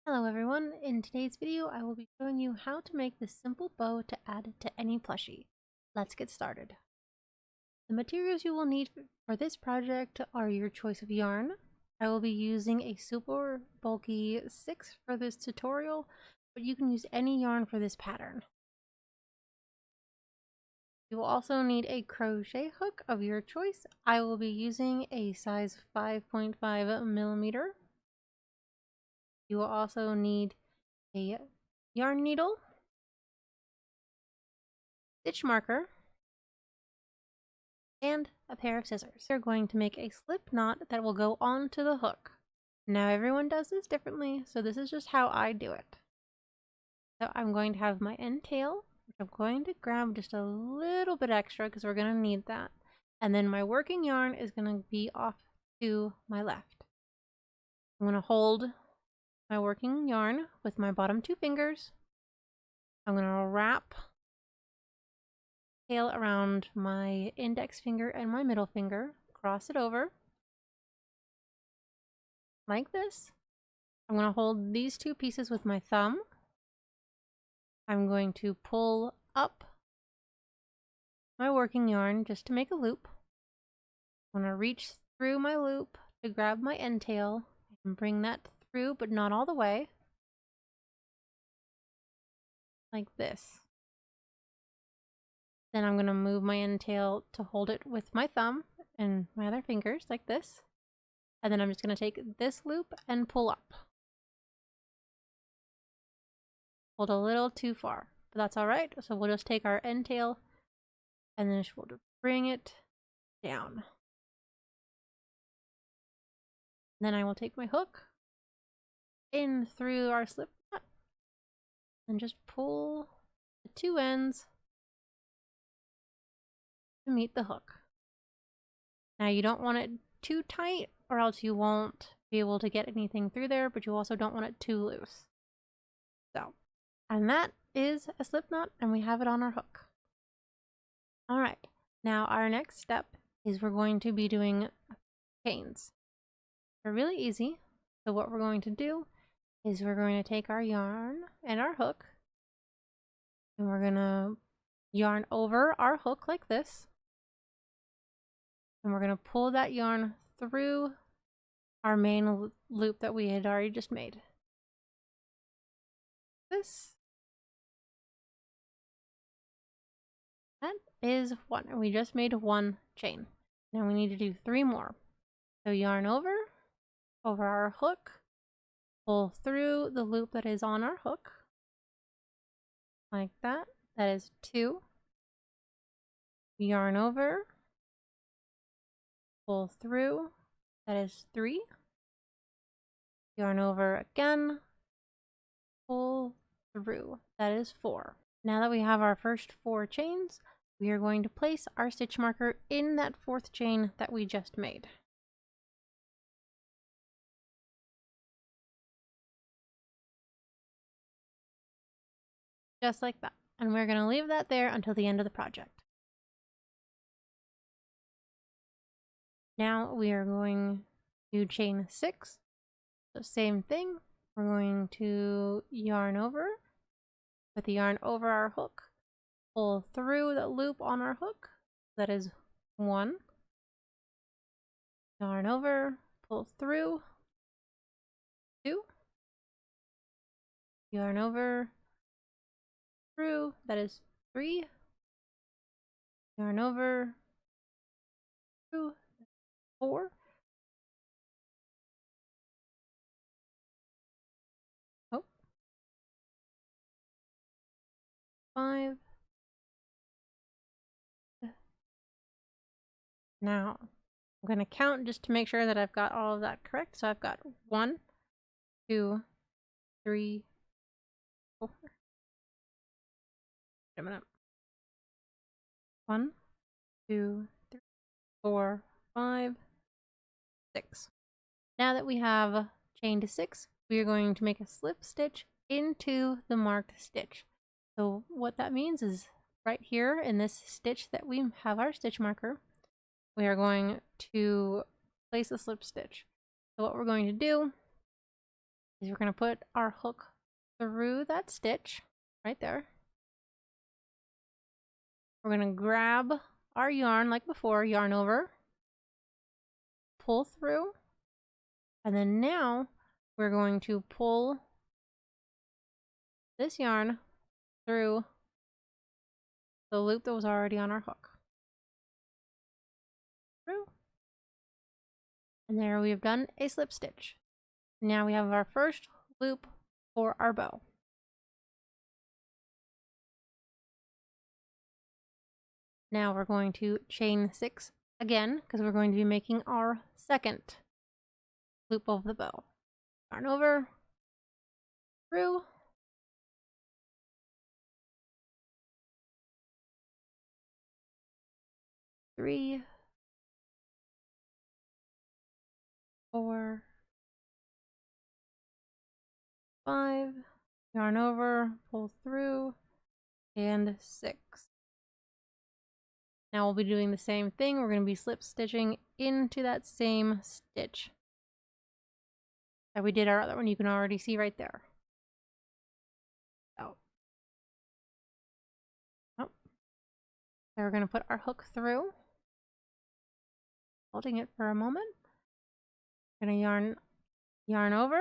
Hello everyone, in today's video I will be showing you how to make this simple bow to add to any plushie. Let's get started. The materials you will need for this project are your choice of yarn. I will be using a super bulky 6 for this tutorial, but you can use any yarn for this pattern. You will also need a crochet hook of your choice. I will be using a size 5.5 millimeter. You will also need a yarn needle, stitch marker, and a pair of scissors. We're going to make a slip knot that will go onto the hook. Now everyone does this differently, so this is just how I do it. So I'm going to have my end tail, which I'm going to grab just a little bit extra because we're going to need that. And then my working yarn is going to be off to my left. I'm going to hold my working yarn with my bottom 2 fingers. I'm going to wrap tail around my index finger and my middle finger, cross it over like this. I'm going to hold these 2 pieces with my thumb. I'm going to pull up my working yarn just to make a loop. I'm going to reach through my loop to grab my end tail and bring that through, but not all the way, like this. Then I'm going to move my end tail to hold it with my thumb and my other fingers like this. And then I'm just going to take this loop and pull up. Pulled a little too far, but that's all right. So we'll just take our end tail and then we'll just bring it down. Then I will take my hook in through our slip knot and just pull the 2 ends to meet the hook. Now you don't want it too tight or else you won't be able to get anything through there, but you also don't want it too loose. So, and that is a slip knot and we have it on our hook. Alright, now our next step is we're going to be doing chains. They're really easy. So what we're going to do is we're going to take our yarn and our hook and we're going to yarn over our hook like this. And we're going to pull that yarn through our main loop that we had already just made. This. That is 1, and we just made 1 chain. Now we need to do 3 more. So yarn over our hook, pull through the loop that is on our hook, like that. That is 2. Yarn over, pull through, that is 3. Yarn over again, pull through, that is 4. Now that we have our first 4 chains, we are going to place our stitch marker in that 4th chain that we just made. Just like that. And we're going to leave that there until the end of the project. Now we are going to chain 6. So same thing. We're going to yarn over, put the yarn over our hook, pull through the loop on our hook. That is 1. Yarn over, pull through, 2. Yarn over, through, that is 3. Yarn over, through, 4. Oh. 5. Now, I'm going to count just to make sure that I've got all of that correct. So I've got 1, 2, 3, 4. Wait a minute. 1, 2, 3, 4, 5, 6. Now that we have chained 6, we are going to make a slip stitch into the marked stitch. So what that means is right here in this stitch that we have our stitch marker, we are going to place a slip stitch. So what we're going to do is we're going to put our hook through that stitch right there. We're going to grab our yarn like before, yarn over, pull through, and then now we're going to pull this yarn through the loop that was already on our hook. Through. And there we have done a slip stitch. Now we have our first loop for our bow. Now we're going to chain 6 again because we're going to be making our second loop of the bow. Yarn over, through, three, 4, 5, yarn over, pull through, and 6. Now we'll be doing the same thing. We're going to be slip stitching into that same stitch that we did our other one. You can already see right there. So we're going to put our hook through, holding it for a moment. We're going to yarn over,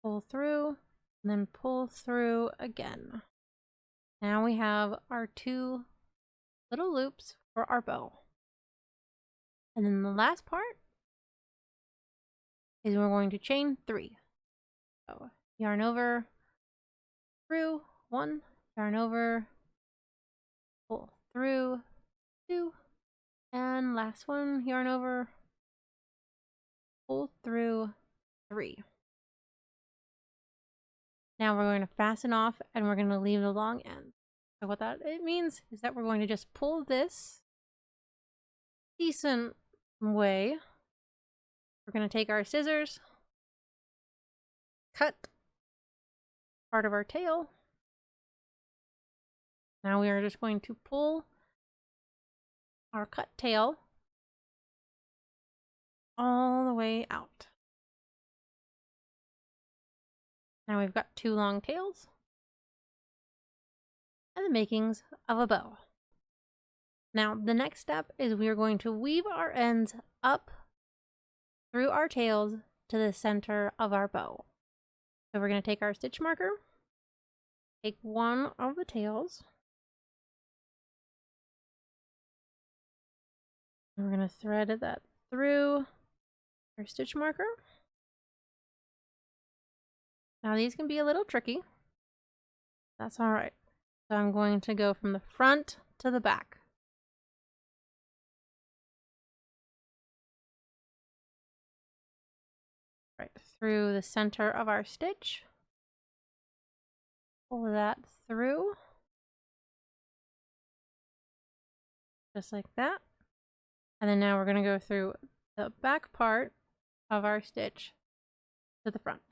pull through, and then pull through again. Now we have our 2 little loops for our bow. And then the last part is we're going to chain 3. So yarn over, through, 1, yarn over, pull through, 2, and last one, yarn over, pull through, 3. Now we're going to fasten off and we're going to leave the long end. So what it means is that we're going to just pull this decent way. We're going to take our scissors, cut part of our tail. Now we are just going to pull our cut tail all the way out. Now we've got 2 long tails and the makings of a bow. Now the next step is we are going to weave our ends up through our tails to the center of our bow. So we're going to take our stitch marker, take one of the tails, and we're going to thread that through our stitch marker. Now these can be a little tricky. That's all right. So I'm going to go from the front to the back. Right through the center of our stitch. Pull that through. Just like that. And then now we're going to go through the back part of our stitch to the front.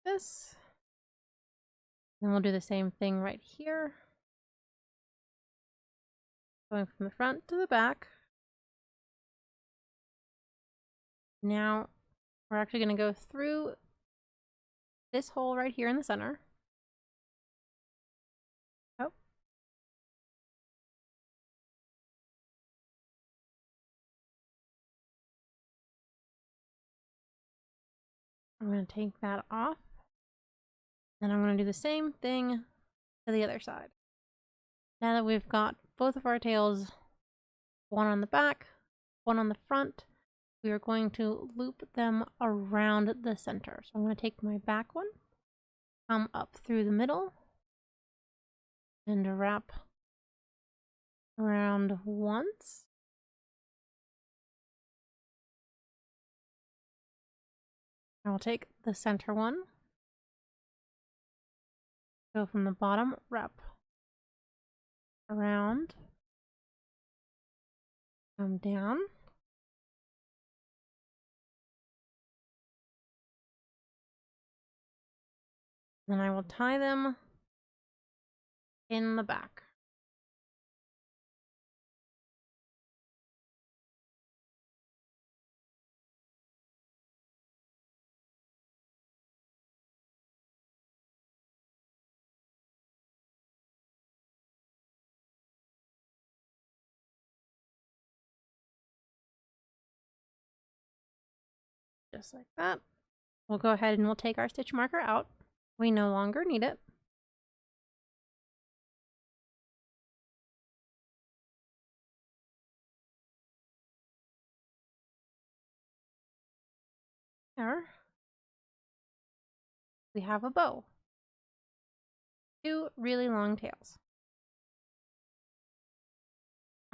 This. Then we'll do the same thing right here. Going from the front to the back. Now we're actually going to go through this hole right here in the center. Oh. I'm going to take that off. And I'm going to do the same thing to the other side. Now that we've got both of our tails, one on the back, one on the front, we are going to loop them around the center. So I'm going to take my back one, come up through the middle, and wrap around once. I'll take the center one, go from the bottom, wrap around, come down, then I will tie them in the back. just like that. We'll go ahead and we'll take our stitch marker out. We no longer need it. There. We have a bow. 2 really long tails.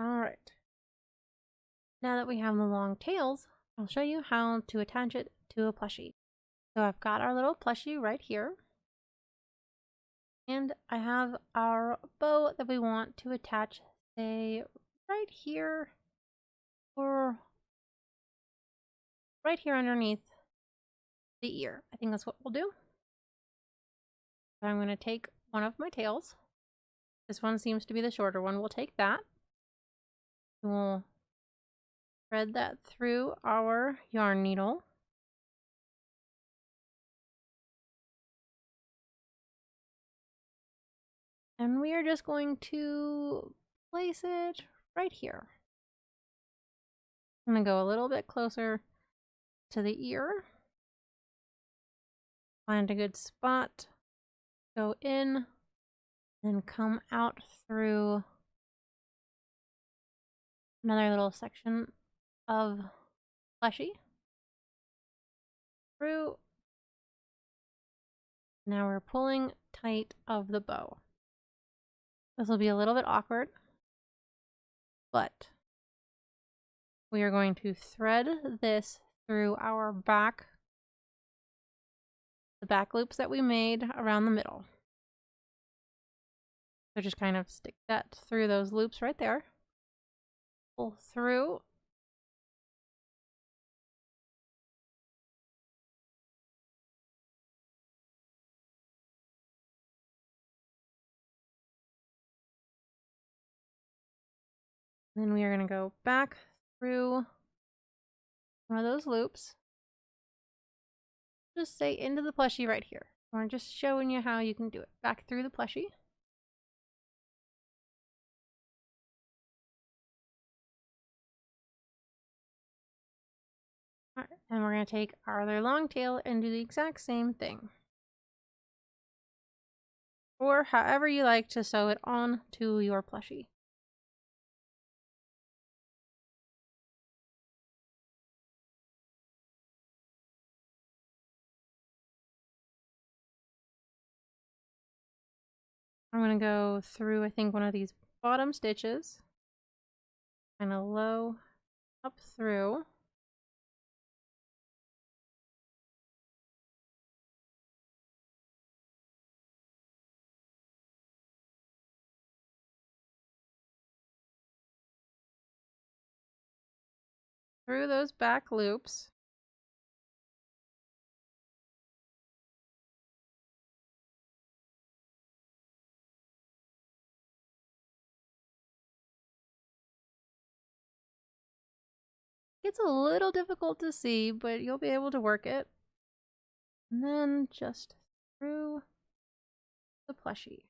Alright. Now that we have the long tails, I'll show you how to attach it to a plushie. So I've got our little plushie right here. And I have our bow that we want to attach, say, right here, or right here underneath the ear. I think that's what we'll do. So I'm going to take one of my tails. This one seems to be the shorter one. We'll take that. We'll thread that through our yarn needle. And we are just going to place it right here. I'm going to go a little bit closer to the ear. Find a good spot. Go in. Then come out through another little section of plushie. Through. Now we're pulling tight of the bow. This will be a little bit awkward, but we are going to thread this through our back, the back loops that we made around the middle. So just kind of stick that through those loops right there. Pull through. Then we are going to go back through one of those loops. Just say into the plushie right here. We're just showing you how you can do it. Back through the plushie. All right, and we're going to take our other long tail and do the exact same thing. Or however you like to sew it on to your plushie. I'm going to go through, I think, one of these bottom stitches. Kind of low up through. Through those back loops. It's a little difficult to see, but you'll be able to work it. And then just through the plushie.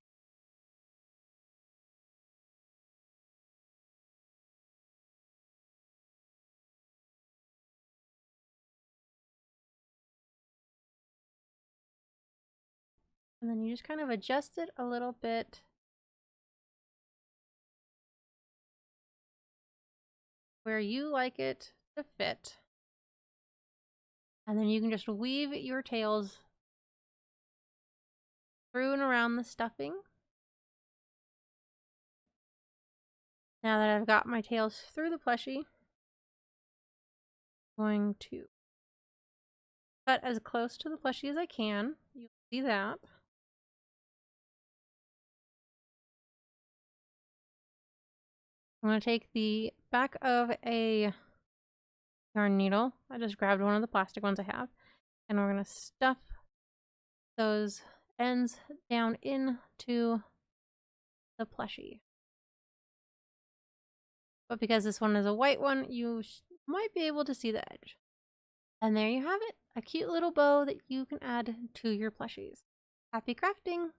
And then you just kind of adjust it a little bit where you like it to fit. And then you can just weave your tails through and around the stuffing. Now that I've got my tails through the plushie, I'm going to cut as close to the plushie as I can. You'll see that. I'm going to take the back of a yarn needle. I just grabbed one of the plastic ones I have. And we're going to stuff those ends down into the plushie. But because this one is a white one, you might be able to see the edge. And there you have it, a cute little bow that you can add to your plushies. Happy crafting!